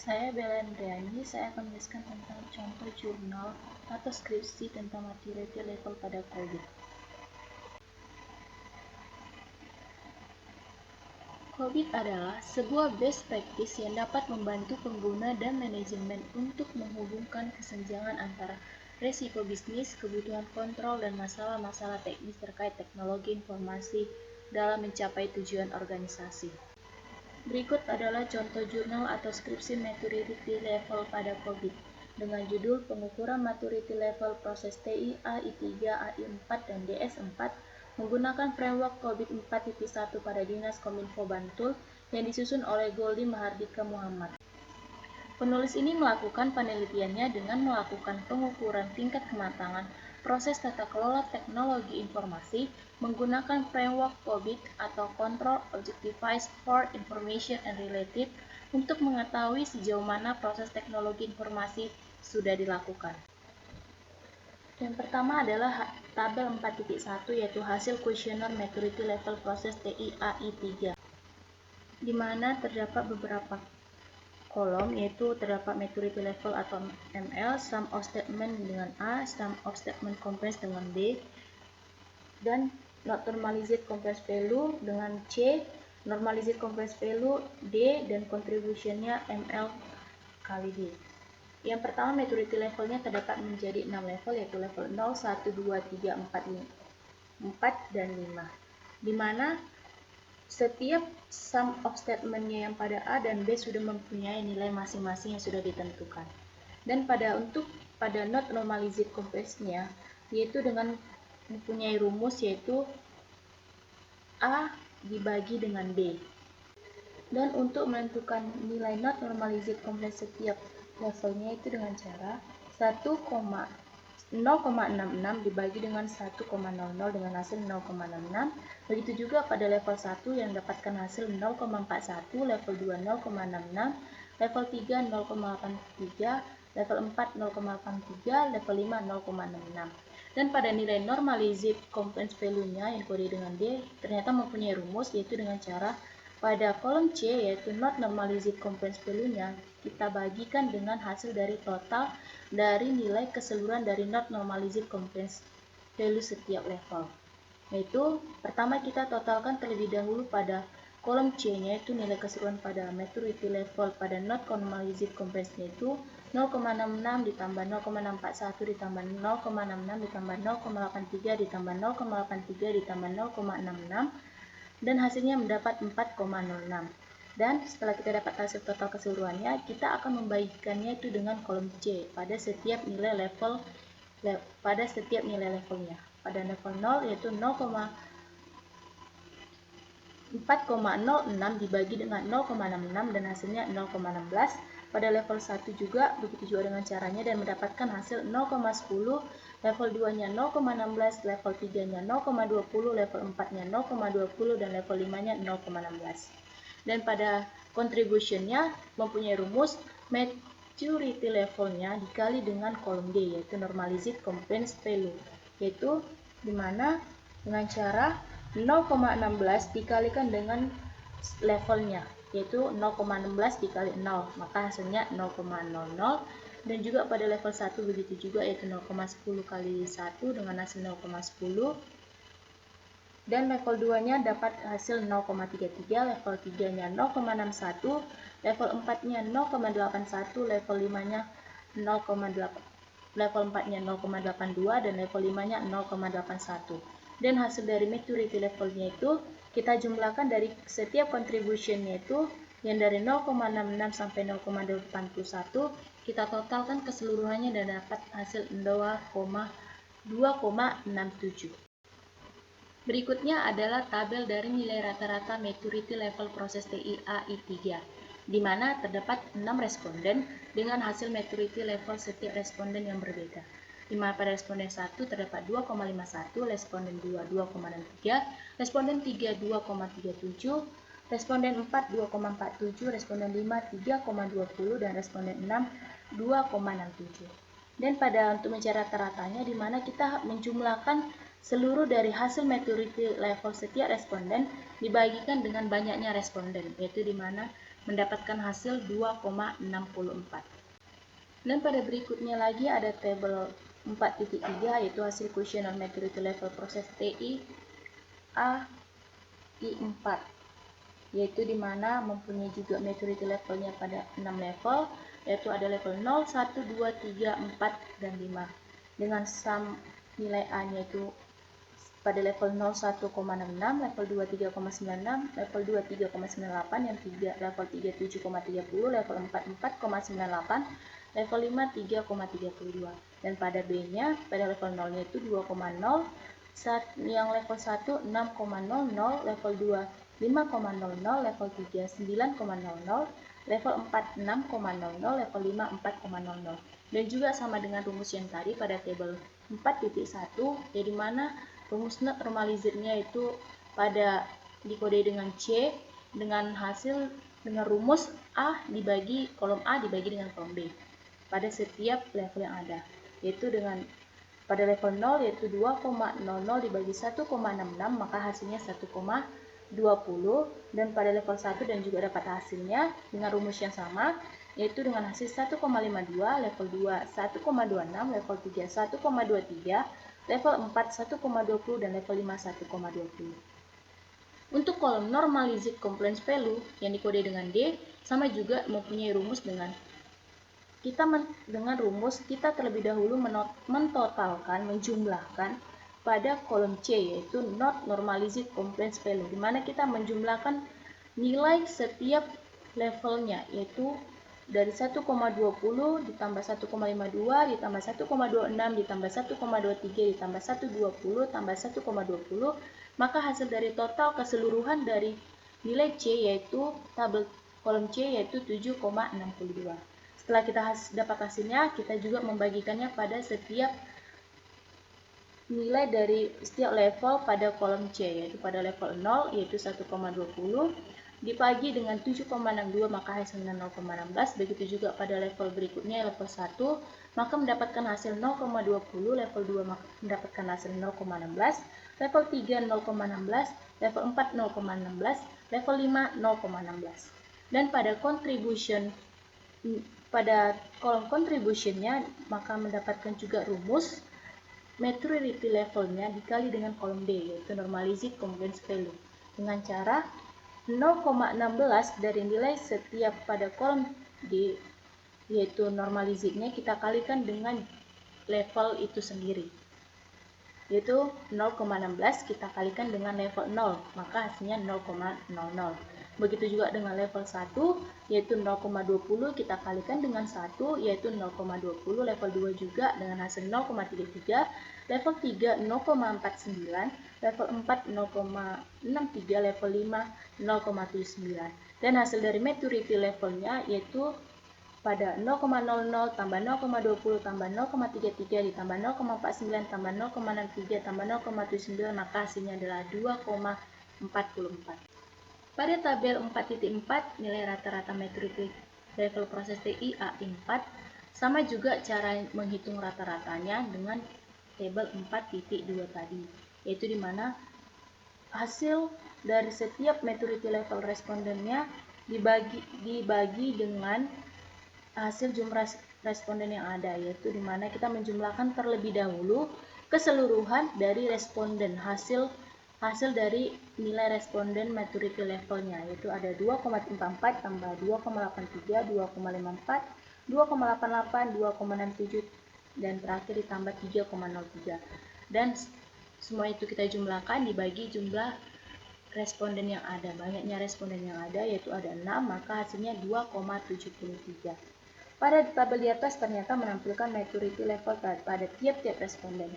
Saya Bella Andriani, saya akan menjelaskan tentang contoh jurnal atau skripsi tentang maturity level pada COVID. COVID adalah sebuah best practice yang dapat membantu pengguna dan manajemen untuk menghubungkan kesenjangan antara resiko bisnis, kebutuhan kontrol, dan masalah-masalah teknis terkait teknologi informasi dalam mencapai tujuan organisasi. Berikut adalah contoh jurnal atau skripsi maturity level pada COVID dengan judul Pengukuran Maturity Level Proses TI AI3, AI4, dan DS4 menggunakan framework COVID 4.1 pada Dinas Kominfo Bantul yang disusun oleh Goldi Mahardika Muhammad. Penulis ini melakukan penelitiannya dengan melakukan pengukuran tingkat kematangan proses tata kelola teknologi informasi menggunakan framework COVID atau Control Objectivized for Information and Related untuk mengetahui sejauh mana proses teknologi informasi sudah dilakukan. Yang pertama adalah tabel 4.1 yaitu hasil kuesioner maturity level proses TI AI3, di mana terdapat beberapa kolom, yaitu terdapat maturity level atau ML, sum of statement dengan A, sum of statement compliance dengan B, dan not normalized compliance value dengan C, normalized compliance value D, dan contributionnya ML kali D. Yang pertama, maturity levelnya terdapat menjadi 6 level, yaitu level 0, 1, 2, 3, 4, dan 5, di mana setiap sum of statement-nya yang pada A dan B sudah mempunyai nilai masing-masing yang sudah ditentukan. Dan pada not normalized compliance-nya, yaitu dengan mempunyai rumus yaitu A dibagi dengan B. Dan untuk menentukan nilai not normalized compliance setiap levelnya itu dengan cara 0,66 dibagi dengan 1,00 dengan hasil 0,66. Begitu juga pada level 1 yang dapatkan hasil 0,41, level 2 0,66, level 3 0,83, level 4 0,83, level 5 0,66. Dan pada nilai normalized compliance value-nya yang kode dengan D ternyata mempunyai rumus, yaitu dengan cara pada kolom C yaitu not normalized compliance value-nya kita bagikan dengan hasil dari total dari nilai keseluruhan dari not normalized compliance value setiap level. Yaitu pertama kita totalkan terlebih dahulu pada kolom C-nya, yaitu nilai keseluruhan pada maturity level pada not normalized compliance-nya itu 0,66 ditambah 0,641 ditambah 0,66 ditambah 0,83 ditambah 0,83 ditambah 0,66, dan hasilnya mendapat 4,06. Dan setelah kita dapat hasil total keseluruhannya, kita akan membagikannya itu dengan kolom C pada setiap nilai levelnya. Pada level 0 yaitu 4,06 dibagi dengan 0,66 dan hasilnya 0,16. Pada level 1 juga begitu juga dengan caranya dan mendapatkan hasil 0,10, level 2-nya 0,16, level 3-nya 0,20, level 4-nya 0,20, dan level 5-nya 0,16. Dan pada contribution-nya mempunyai rumus maturity level-nya dikali dengan kolom D, yaitu normalized compliance value, yaitu dimana dengan cara 0,16 dikalikan dengan levelnya, yaitu 0,16 dikali 0, maka hasilnya 0,00. Dan juga pada level 1 begitu juga, yaitu 0,10 kali 1 dengan hasil 0,10. Dan level 2-nya dapat hasil 0,33, level 3-nya 0,61, level 4-nya 0,81, level 5-nya 0,8, level 4-nya 0,82, dan level 5-nya 0,81. Dan hasil dari maturity level-nya itu kita jumlahkan dari setiap contribution-nya itu yang dari 0,66 sampai 0,81, kita totalkan keseluruhannya dan dapat hasil 2,67. Berikutnya adalah tabel dari nilai rata-rata maturity level proses TI AI3, di mana terdapat 6 responden dengan hasil maturity level setiap responden yang berbeda. Di mana pada responden 1 terdapat 2,51, responden 2 2,63, responden 3 2,37, responden 4 2,47, responden 5 3,20, dan responden 6 2,67. Dan pada untuk mencari rata-ratanya, di mana kita menjumlahkan seluruh dari hasil maturity level setiap responden dibagikan dengan banyaknya responden, yaitu di mana mendapatkan hasil 2,64. Dan pada berikutnya lagi ada tabel 4.3 yaitu hasil questionnaire maturity level proses TI AI4, yaitu dimana mempunyai juga maturity levelnya pada 6 level, yaitu ada level 0, 1, 2, 3, 4, dan 5 dengan sum nilai A-nya itu pada level 0 1,66, level 2 3,96, level 2 3,98, yang 3 level 3 7,30, level 4 4,98, level 5 3,32. Dan pada B-nya pada level 0-nya itu 2,0, yang level 1 6,00, level 2 5,00, level 3 9,00, level 4 6,00, level 5 4,00. Dan juga sama dengan rumus yang tadi pada tabel 4.1, ya dimana rumus normalizednya itu pada dikode dengan C dengan hasil dengan rumus A dibagi kolom A dibagi dengan kolom B pada setiap level yang ada, yaitu dengan pada level 0 yaitu 2,00 dibagi 1,66 maka hasilnya 1,20, dan pada level 1 dan juga dapat hasilnya dengan rumus yang sama yaitu dengan hasil 1,52, level 2 1,26, level 3 1,23, level 4 1,20, dan level 5 1,20. Untuk kolom normalized compliance value yang dikode dengan D sama juga mempunyai rumus dengan kita terlebih dahulu mentotalkan, menjumlahkan pada kolom C yaitu not normalized compliance value, di mana kita menjumlahkan nilai setiap levelnya yaitu dari 1,20 ditambah 1,52 ditambah 1,26 ditambah 1,23 ditambah 1,20 tambah 1,20, maka hasil dari total keseluruhan dari nilai C yaitu tabel kolom C yaitu 7,62. Setelah kita dapat hasilnya, kita juga membagikannya pada setiap nilai dari setiap level pada kolom C, yaitu pada level 0 yaitu 1,20 dibagi dengan 7,62 maka hasilnya 0,16. Begitu juga pada level berikutnya level 1 maka mendapatkan hasil 0,20, level 2 mendapatkan hasil 0,16, level 3 0,16, level 4 0,16, level 5 0,16. Dan pada kolom contribution-nya maka mendapatkan juga rumus maturity levelnya dikali dengan kolom D yaitu normalized compliance value dengan cara 0,16 dari nilai setiap pada kolom D yaitu normalizednya kita kalikan dengan level itu sendiri, yaitu 0,16 kita kalikan dengan level 0 maka hasilnya 0,00. Begitu juga dengan level 1 yaitu 0,20 kita kalikan dengan 1 yaitu 0,20, level 2 juga dengan hasil 0,33, level 3 0,49, level 4 0,63, level 5 0,79. Dan hasil dari maturity levelnya yaitu pada 0,00 tambah 0,20 tambah 0,33 ditambah 0,49 tambah 0,63 tambah 0,79 maka hasilnya adalah 2,44. Pada tabel 4.4 nilai rata-rata maturity level proses TI AI4 sama juga cara menghitung rata-ratanya dengan tabel 4.2 tadi, yaitu dimana hasil dari setiap maturity level respondennya dibagi dengan hasil jumlah responden yang ada, yaitu dimana kita menjumlahkan terlebih dahulu keseluruhan dari responden hasil dari nilai responden maturity levelnya, yaitu ada 2,44 tambah 2,83, 2,54, 2,88, 2,67, dan terakhir ditambah 3,03. Dan semua itu kita jumlahkan dibagi jumlah responden yang ada. Banyaknya responden yang ada yaitu ada 6, maka hasilnya 2,73. Pada tabel di atas ternyata menampilkan maturity level pada tiap-tiap responden,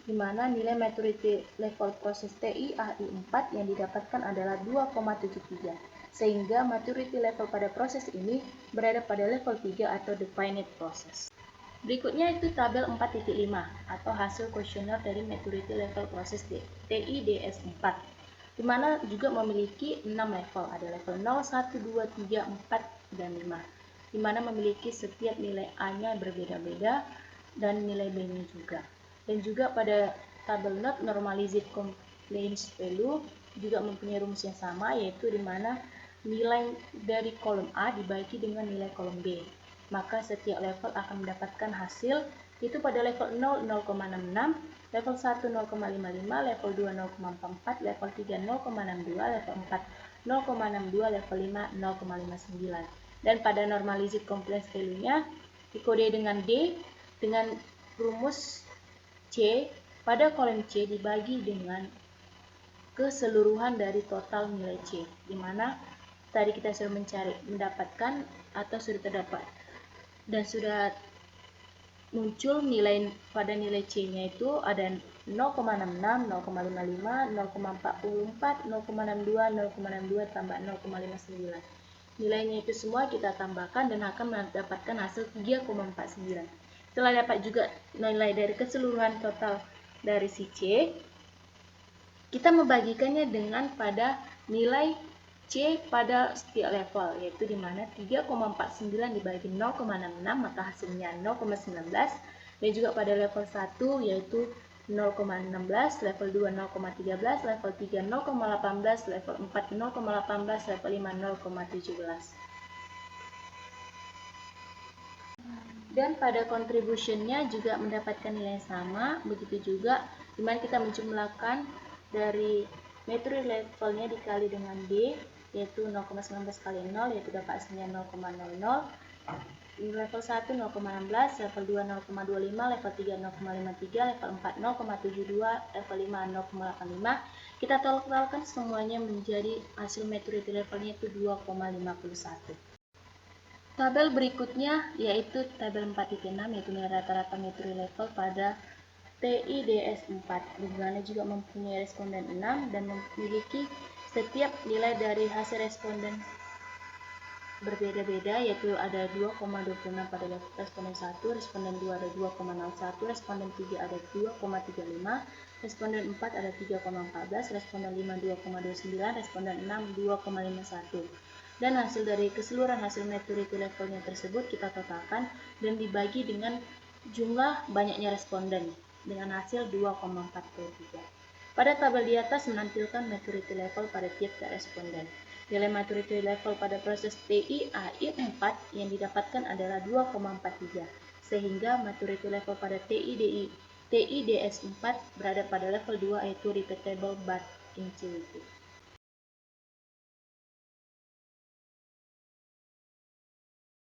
di mana nilai maturity level proses TI AI4 yang didapatkan adalah 2,73, sehingga maturity level pada proses ini berada pada level 3 atau definite process. Berikutnya itu tabel 4.5 atau hasil kuesioner dari maturity level proses TI DS4, di mana juga memiliki 6 level, ada level 0, 1, 2, 3, 4, dan 5, di mana memiliki setiap nilai A-nya berbeda-beda dan nilai B-nya juga. Dan juga pada tabel normalized compliance value juga mempunyai rumus yang sama, yaitu di mana nilai dari kolom A dibagi dengan nilai kolom B. Maka setiap level akan mendapatkan hasil itu pada level 0, 0,66, level 1, 0,55, level 2, 0,44, level 3, 0,62, level 4, 0,62, level 5, 0,59. Dan pada normalized compliance value-nya dikode dengan D dengan rumus C pada kolom C dibagi dengan keseluruhan dari total nilai C, di mana tadi kita sudah mendapatkan atau sudah terdapat dan sudah muncul nilai pada nilai C-nya itu ada 0,66, 0,55, 0,44, 0,62, 0,62 tambah 0,59. Nilainya itu semua kita tambahkan dan akan mendapatkan hasil 3,49. Setelah dapat juga nilai dari keseluruhan total dari si C, kita membagikannya dengan pada nilai C pada setiap level, yaitu di mana 3,49 dibagi 0,66 maka hasilnya 0,19, dan juga pada level 1 yaitu 0,16, level 2 0,13, level 3 0,18, level 4 0,18, level 5 0,17. Dan pada contribution-nya juga mendapatkan nilai yang sama, begitu juga dimana kita menjumlahkan dari maturity levelnya dikali dengan D, yaitu 0,19 kali 0, yaitu dapat hasilnya 0,00. Level 1 0,16, level 2 0,25, level 3 0,53, level 4 0,72, level 5 0,85. Kita totalkan semuanya menjadi hasil maturity levelnya itu 2,51. Tabel berikutnya yaitu tabel 4.6, yaitu nilai rata-rata maturity level pada TIDS 4, di mana juga mempunyai responden 6 dan memiliki setiap nilai dari hasil responden berbeda-beda, yaitu ada 2,26 pada responden 1, responden 2 ada 2,01, responden 3 ada 2,35, responden 4 ada 3,14, responden 5 2,29, responden 6 2,51. Dan hasil dari keseluruhan hasil maturity levelnya tersebut kita totalkan dan dibagi dengan jumlah banyaknya responden dengan hasil 2,43. Pada tabel di atas menampilkan maturity level pada tiap-tiap responden. Nilai maturity level pada proses TIAI 4 yang didapatkan adalah 2,43, sehingga maturity level pada TIDS 4 berada pada level 2, yaitu repeatable but intuitive.